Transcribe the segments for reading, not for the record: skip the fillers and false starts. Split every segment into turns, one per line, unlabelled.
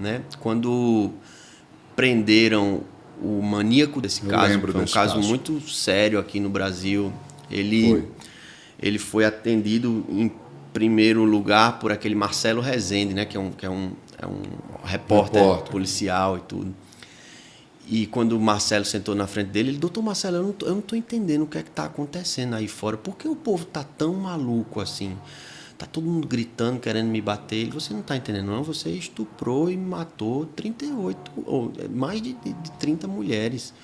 né? Quando prenderam o maníaco desse caso, foi um caso muito sério aqui no Brasil. Ele foi atendido em primeiro lugar por aquele Marcelo Rezende, né? Que é um repórter policial e tudo. E quando o Marcelo sentou na frente dele, ele: doutor Marcelo, eu não estou entendendo o que é que está acontecendo aí fora. Por que o povo está tão maluco assim? Tá todo mundo gritando, querendo me bater. Ele: você não está entendendo, não? Você estuprou e matou 38, ou mais de 30 mulheres.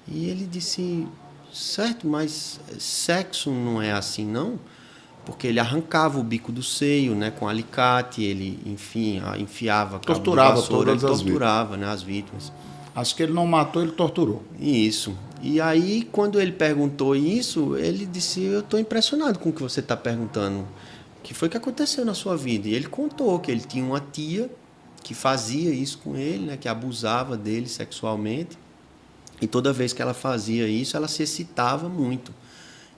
E ele disse: certo, mas sexo não é assim, não? Porque ele arrancava o bico do seio, né, com alicate, ele, enfim, enfiava cabo de vassoura, ele torturava, né, as vítimas.
Acho que ele não matou, ele torturou.
Isso. E aí, quando ele perguntou isso, ele disse: eu estou impressionado com o que você está perguntando. O que foi que aconteceu na sua vida? E ele contou que ele tinha uma tia que fazia isso com ele, né, que abusava dele sexualmente. E toda vez que ela fazia isso, ela se excitava muito.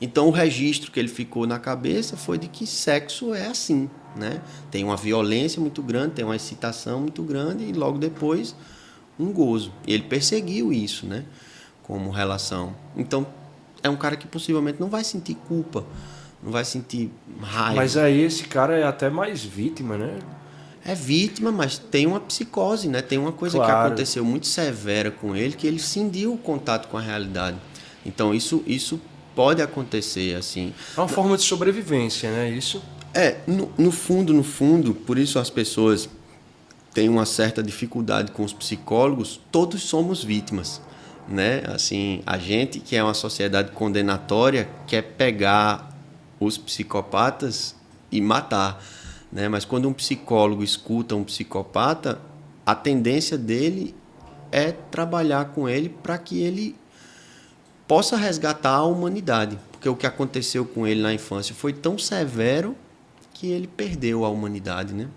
Então, o registro que ele ficou na cabeça foi de que sexo é assim, né? Tem uma violência muito grande, tem uma excitação muito grande e logo depois um gozo. E ele perseguiu isso, né, como relação. Então, é um cara que possivelmente não vai sentir culpa, não vai sentir raiva.
Mas aí esse cara é até mais vítima, né?
É vítima, mas tem uma psicose, né? Tem uma coisa que aconteceu muito severa com ele, que ele cindiu o contato com a realidade. Então, isso pode acontecer, assim.
É uma forma de sobrevivência, né? Isso?
No fundo, por isso as pessoas têm uma certa dificuldade com os psicólogos. Todos somos vítimas, né? Assim, a gente, que é uma sociedade condenatória, quer pegar os psicopatas e matar, né? Mas quando um psicólogo escuta um psicopata, a tendência dele é trabalhar com ele para que ele possa resgatar a humanidade. Porque o que aconteceu com ele na infância foi tão severo que ele perdeu a humanidade, né?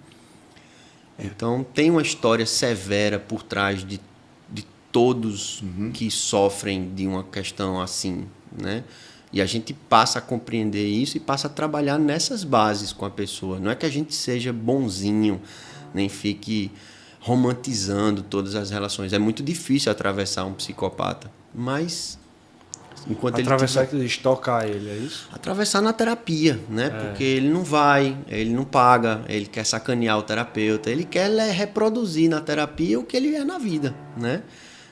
Então, tem uma história severa por trás de todos que sofrem de uma questão assim, né? E a gente passa a compreender isso e passa a trabalhar nessas bases com a pessoa. Não é que a gente seja bonzinho, nem fique romantizando todas as relações. É muito difícil atravessar um psicopata, mas enquanto
atravessar, que estocar ele, é isso?
Atravessar na terapia, né? Porque ele não vai, ele não paga, ele quer sacanear o terapeuta, ele quer reproduzir na terapia o que ele é na vida, né?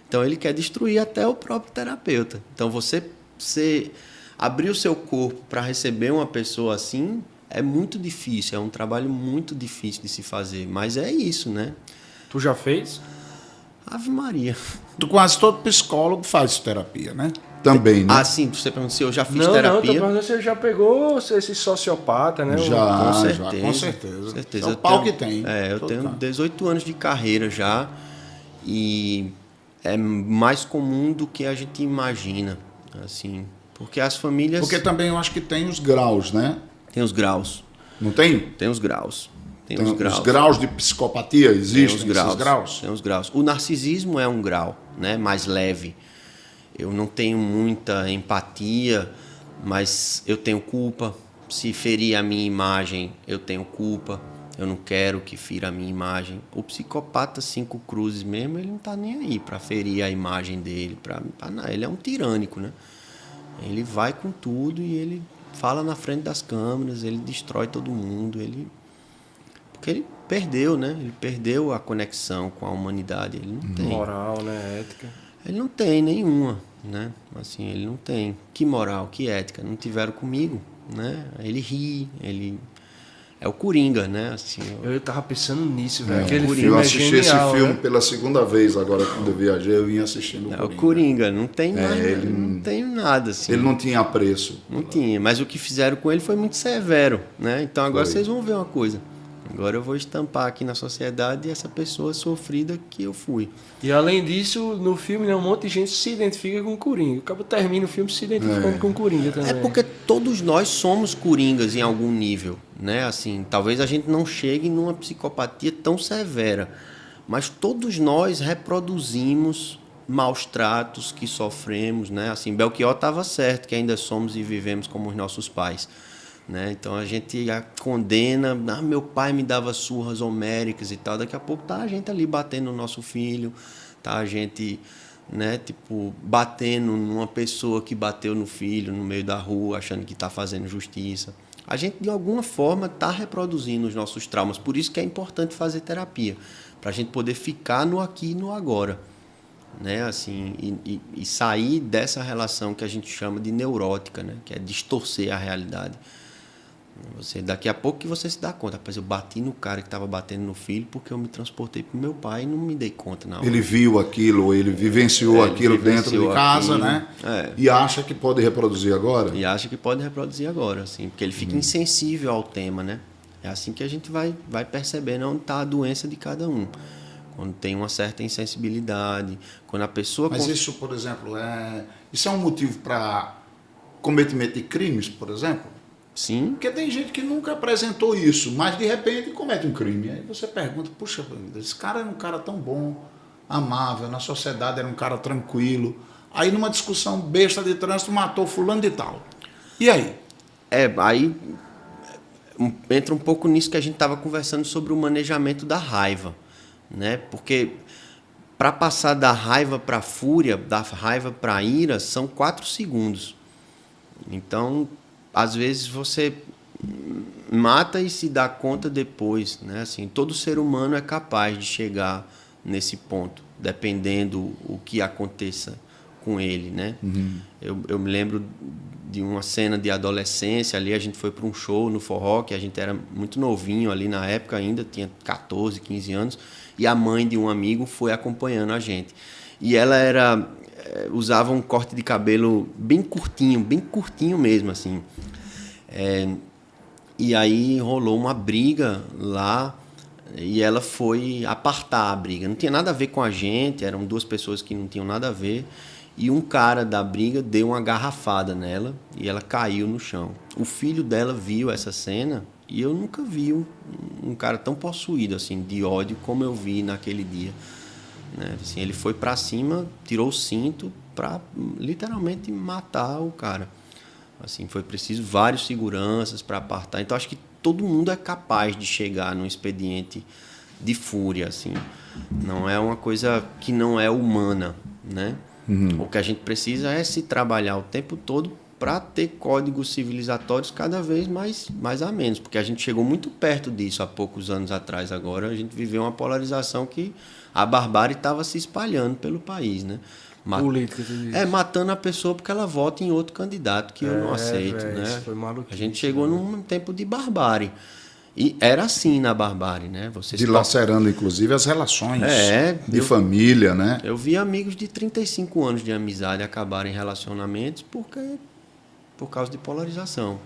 Então ele quer destruir até o próprio terapeuta. Então você abrir o seu corpo para receber uma pessoa assim é muito difícil, é um trabalho muito difícil de se fazer, mas é isso, né?
Tu já fez?
Ave Maria.
Quase todo psicólogo faz terapia, né? Também, né?
Sim, você perguntou se eu já fiz terapia.
Não, tô perguntando se você já pegou esse sociopata, né?
Com certeza. É o pau que tem.
Eu tenho 18 anos de carreira já e é mais comum do que a gente imagina, assim, porque as famílias...
Porque também eu acho que tem os graus, né?
Tem os graus.
Não tem?
Tem os graus.
Os graus de psicopatia existem, esses graus?
Tem os graus. O narcisismo é um grau, né, mais leve. Eu não tenho muita empatia, mas eu tenho culpa. Se ferir a minha imagem, eu tenho culpa. Eu não quero que fira a minha imagem. O psicopata 5 cruzes mesmo, ele não está nem aí para ferir a imagem dele. Ele é um tirânico, né? Ele vai com tudo e ele fala na frente das câmeras, ele destrói todo mundo. Porque ele perdeu, né? Ele perdeu a conexão com a humanidade. Ele não tem.
Moral, né? Ética.
Ele não tem nenhuma, né? Assim, ele não tem. Que moral, que ética? Não tiveram comigo, né? Ele ri, ele... É o Coringa, né? Assim,
eu tava pensando nisso, velho.
Eu assisti esse filme pela segunda vez agora, quando eu viajei, eu vim assistindo o Coringa.
O Coringa, não tem nada, ele não tem nada, assim.
Ele não tinha apreço.
Não tinha, mas o que fizeram com ele foi muito severo, né? Então agora vocês vão ver uma coisa. Agora eu vou estampar aqui na sociedade essa pessoa sofrida que eu fui.
E além disso, no filme, né, um monte de gente se identifica com o Coringa. O cara termina o filme se identificando com o Coringa também.
É porque todos nós somos Coringas em algum nível, né? Assim, talvez a gente não chegue numa psicopatia tão severa, mas todos nós reproduzimos maus tratos que sofremos, né? Assim, Belchior estava certo, que ainda somos e vivemos como os nossos pais. né? Então a gente condena, meu pai me dava surras homéricas e tal, daqui a pouco tá a gente ali batendo no nosso filho, tá a gente, né, tipo, batendo numa pessoa que bateu no filho no meio da rua, achando que está fazendo justiça. A gente, de alguma forma, está reproduzindo os nossos traumas. Por isso que é importante fazer terapia, para a gente poder ficar no aqui e no agora, né? Assim, e sair dessa relação que a gente chama de neurótica, né? Que é distorcer a realidade. Daqui a pouco que você se dá conta, rapaz, eu bati no cara que estava batendo no filho porque eu me transportei para o meu pai e não me dei conta na hora.
Ele viu aquilo, ele vivenciou aquilo dentro de casa, né? E acha que pode reproduzir agora?
E acha que pode reproduzir agora, assim, porque ele fica insensível ao tema, né? É assim que a gente vai percebendo onde está a doença de cada um. Quando tem uma certa insensibilidade, quando a pessoa...
Mas isso, por exemplo, isso é um motivo para cometimento de crimes, por exemplo?
Sim.
Porque tem gente que nunca apresentou isso, mas de repente comete um crime. Aí você pergunta, puxa, esse cara era um cara tão bom, amável, na sociedade era um cara tranquilo. Aí numa discussão besta de trânsito matou fulano de tal. E aí?
Aí entra um pouco nisso que a gente estava conversando sobre o manejamento da raiva, né? Porque para passar da raiva para a fúria, da raiva para a ira, são 4 segundos. Então, às vezes você mata e se dá conta depois, né? Assim, todo ser humano é capaz de chegar nesse ponto, dependendo o que aconteça com ele, né? Uhum. Eu me lembro de uma cena de adolescência, ali a gente foi para um show no forró, que a gente era muito novinho ali na época ainda, tinha 14, 15 anos, e a mãe de um amigo foi acompanhando a gente. E ela usava um corte de cabelo bem curtinho mesmo, assim. E aí rolou uma briga lá e ela foi apartar a briga. Não tinha nada a ver com a gente, eram 2 pessoas que não tinham nada a ver. E um cara da briga deu uma garrafada nela e ela caiu no chão. O filho dela viu essa cena e eu nunca vi um cara tão possuído assim, de ódio como eu vi naquele dia. Né? Assim, ele foi para cima, tirou o cinto para literalmente matar o cara. Assim, foi preciso vários seguranças para apartar. Então, acho que todo mundo é capaz de chegar num expediente de fúria. Assim. Não é uma coisa que não é humana. Né? Uhum. O que a gente precisa é se trabalhar o tempo todo para ter códigos civilizatórios cada vez mais a menos. Porque a gente chegou muito perto disso há poucos anos atrás. Agora, a gente viveu uma polarização que a barbárie estava se espalhando pelo país, né?
Política,
matando a pessoa porque ela vota em outro candidato que eu não aceito, né?
Foi
a gente chegou num tempo de barbárie. E era assim na barbárie, né?
Dilacerando, inclusive, as relações de família, né?
Eu vi amigos de 35 anos de amizade acabarem em relacionamentos por causa de polarização.